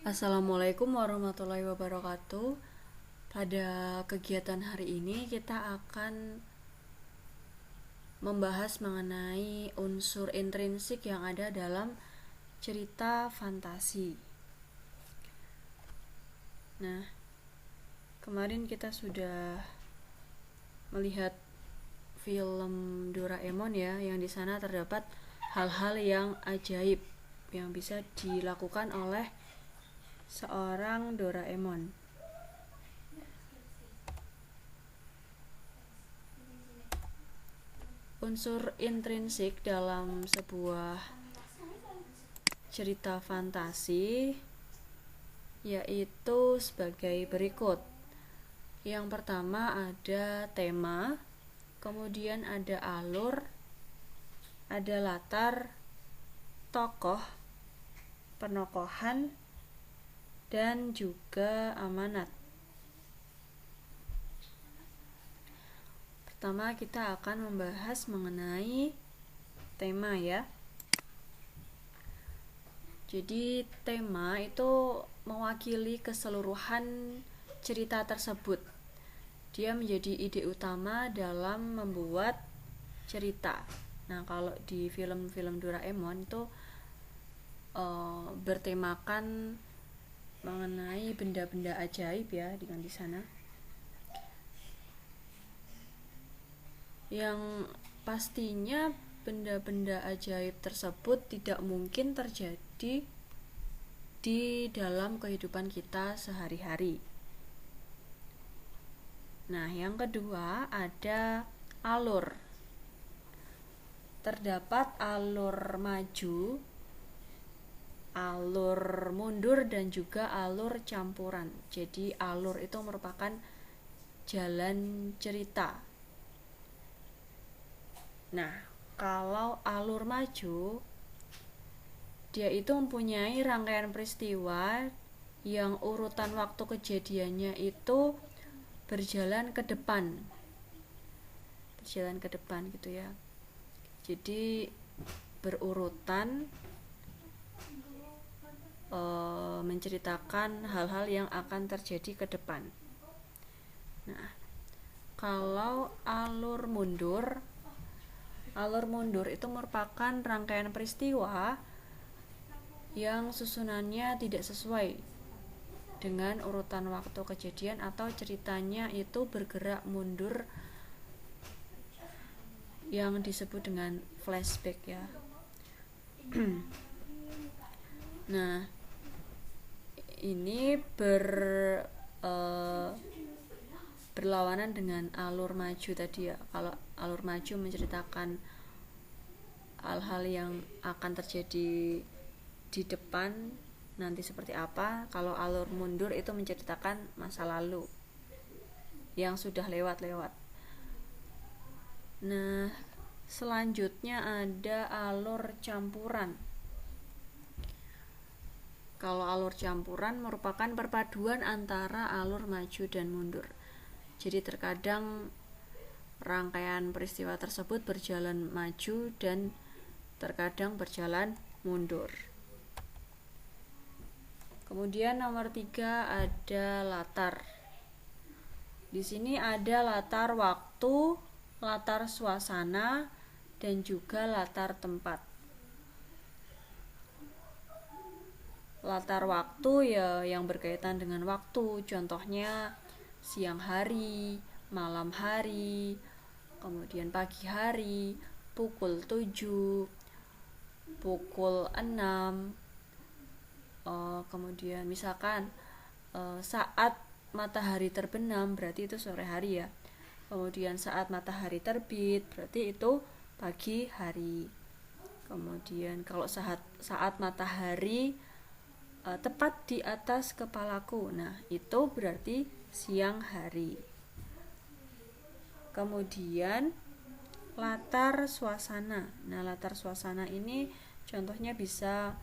Assalamualaikum warahmatullahi wabarakatuh. Pada kegiatan hari ini kita akan membahas mengenai unsur intrinsik yang ada dalam cerita fantasi. Nah, kemarin kita sudah melihat film Doraemon ya, yang di sana terdapat hal-hal yang ajaib yang bisa dilakukan oleh seorang Doraemon. Unsur intrinsik dalam sebuah cerita fantasi yaitu sebagai berikut. Yang pertama ada tema, kemudian ada alur, ada latar, tokoh, penokohan, dan juga amanat. Pertama kita akan membahas mengenai tema ya. Jadi tema itu mewakili keseluruhan cerita tersebut. Dia menjadi ide utama dalam membuat cerita. Nah, kalau di film-film Doraemon itu bertemakan mengenai benda-benda ajaib ya, dengan di sana. Yang pastinya benda-benda ajaib tersebut tidak mungkin terjadi di dalam kehidupan kita sehari-hari. Nah, yang kedua ada alur. Terdapat alur maju, alur mundur, dan juga alur campuran. Jadi alur itu merupakan jalan cerita. Nah, kalau alur maju, dia itu mempunyai rangkaian peristiwa yang urutan waktu kejadiannya itu berjalan ke depan gitu ya. Jadi berurutan menceritakan hal-hal yang akan terjadi ke depan. Nah, kalau alur mundur itu merupakan rangkaian peristiwa yang susunannya tidak sesuai dengan urutan waktu kejadian atau ceritanya itu bergerak mundur, yang disebut dengan flashback ya. Nah, ini berlawanan dengan alur maju tadi ya. Kalau alur maju menceritakan hal-hal yang akan terjadi di depan nanti seperti apa. Kalau alur mundur itu menceritakan masa lalu yang sudah lewat. Nah, selanjutnya ada alur campuran. Kalau alur campuran merupakan perpaduan antara alur maju dan mundur. Jadi terkadang rangkaian peristiwa tersebut berjalan maju dan terkadang berjalan mundur. Kemudian nomor 3 ada latar. Di sini ada latar waktu, latar suasana, dan juga latar tempat. Latar waktu ya yang berkaitan dengan waktu, contohnya siang hari, malam hari, kemudian pagi hari, pukul 7, pukul 6, kemudian misalkan saat matahari terbenam berarti itu sore hari ya. Kemudian saat matahari terbit berarti itu pagi hari. Kemudian kalau saat matahari tepat di atas kepalaku, nah itu berarti siang hari. Kemudian latar suasana. Nah, latar suasana ini contohnya bisa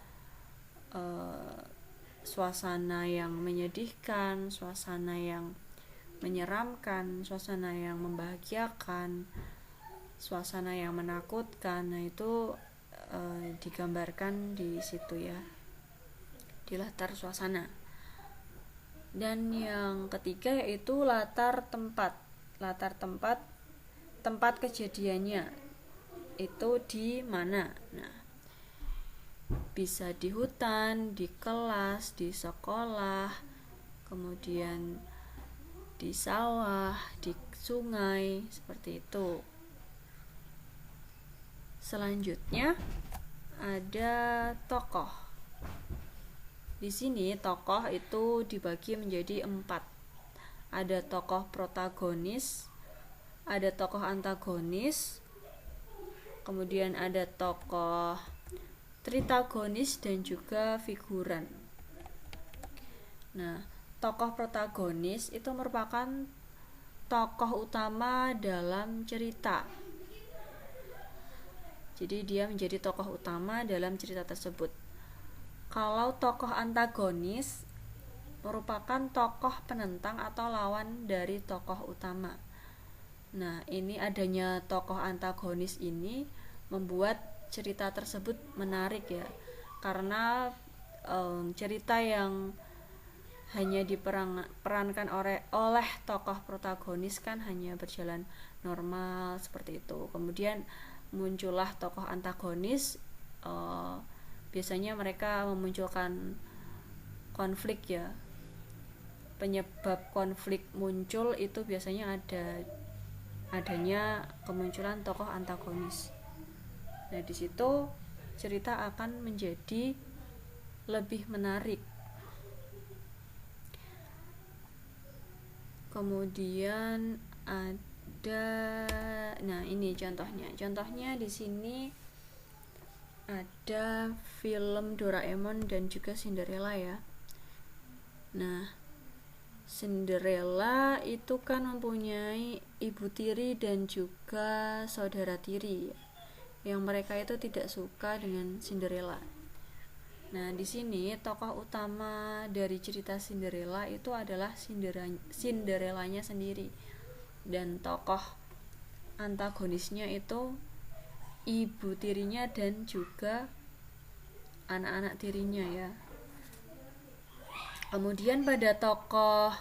suasana yang menyedihkan, suasana yang menyeramkan, suasana yang membahagiakan, suasana yang menakutkan. Nah, itu digambarkan di situ ya. di latar suasana. Dan yang ketiga yaitu latar tempat. Latar tempat kejadiannya itu di mana. Nah, bisa di hutan, di kelas, di sekolah, kemudian di sawah, di sungai, seperti itu. Selanjutnya ada tokoh. Di sini tokoh itu dibagi menjadi 4. Ada tokoh protagonis, ada tokoh antagonis, kemudian ada tokoh tritagonis dan juga figuran. Nah, tokoh protagonis itu merupakan tokoh utama dalam cerita. Jadi dia menjadi tokoh utama dalam cerita tersebut. Kalau tokoh antagonis merupakan tokoh penentang atau lawan dari tokoh utama. Nah, ini adanya tokoh antagonis ini membuat cerita tersebut menarik ya, karena cerita yang hanya diperankan oleh tokoh protagonis kan hanya berjalan normal seperti itu. Kemudian muncullah tokoh antagonis, biasanya mereka memunculkan konflik ya. Penyebab konflik muncul itu biasanya adanya kemunculan tokoh antagonis. Nah, di situ cerita akan menjadi lebih menarik. Kemudian ada, nah ini contohnya. Contohnya di sini ada film Doraemon dan juga Cinderella ya. Nah, Cinderella itu kan mempunyai ibu tiri dan juga saudara tiri, yang mereka itu tidak suka dengan Cinderella. Nah, di sini tokoh utama dari cerita Cinderella itu adalah Cinderellanya sendiri, dan tokoh antagonisnya itu ibu tirinya dan juga anak-anak tirinya ya. Kemudian pada tokoh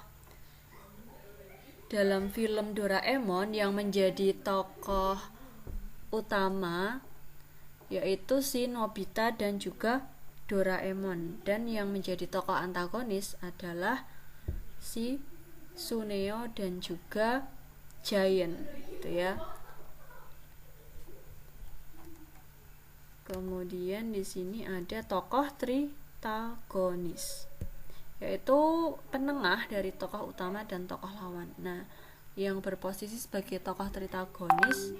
dalam film Doraemon yang menjadi tokoh utama yaitu si Nobita dan juga Doraemon, dan yang menjadi tokoh antagonis adalah si Suneo dan juga Giant gitu ya. Kemudian di sini ada tokoh tritagonis, yaitu penengah dari tokoh utama dan tokoh lawan. Nah, yang berposisi sebagai tokoh tritagonis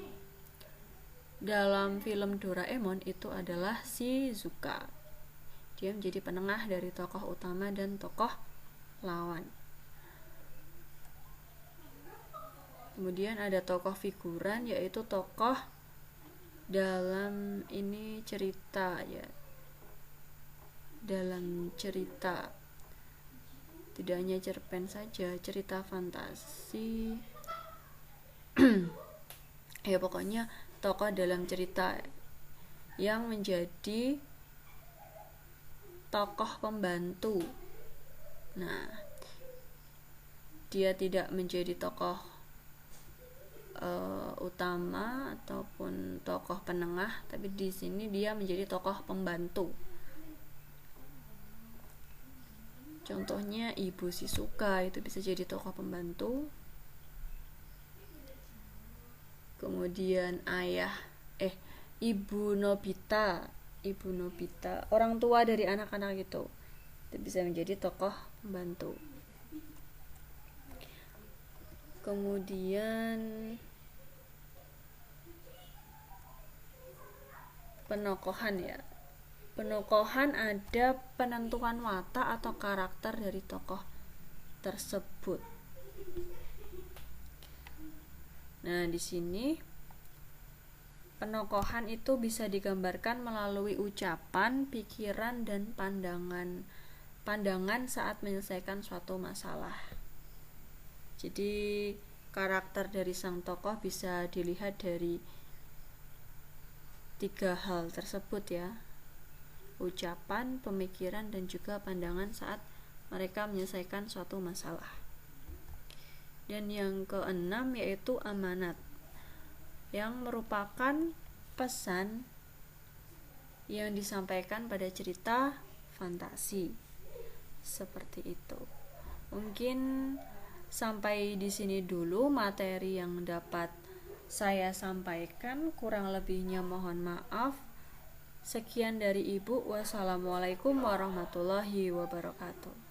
dalam film Doraemon itu adalah Shizuka. Dia menjadi penengah dari tokoh utama dan tokoh lawan. Kemudian ada tokoh figuran, yaitu tokoh dalam ini cerita ya. Dalam cerita, tidak hanya cerpen saja, cerita fantasi ya pokoknya tokoh dalam cerita yang menjadi tokoh pembantu. Nah, dia tidak menjadi tokoh utama ataupun tokoh penengah, tapi di sini dia menjadi tokoh pembantu. Contohnya Ibu Shizuka itu bisa jadi tokoh pembantu. Kemudian Ibu Nobita, orang tua dari anak-anak itu bisa menjadi tokoh pembantu. Kemudian penokohan ya. Penokohan ada penentuan watak atau karakter dari tokoh tersebut. Nah, di sini penokohan itu bisa digambarkan melalui ucapan, pikiran, dan pandangan saat menyelesaikan suatu masalah. Jadi karakter dari sang tokoh bisa dilihat dari 3 hal tersebut ya. ucapan, pemikiran, dan juga pandangan saat mereka menyelesaikan suatu masalah. Dan yang keenam yaitu amanat, yang merupakan pesan yang disampaikan pada cerita fantasi. Seperti itu. Mungkin sampai di sini dulu materi yang dapat saya sampaikan, kurang lebihnya mohon maaf. Sekian dari Ibu. Wassalamualaikum warahmatullahi wabarakatuh.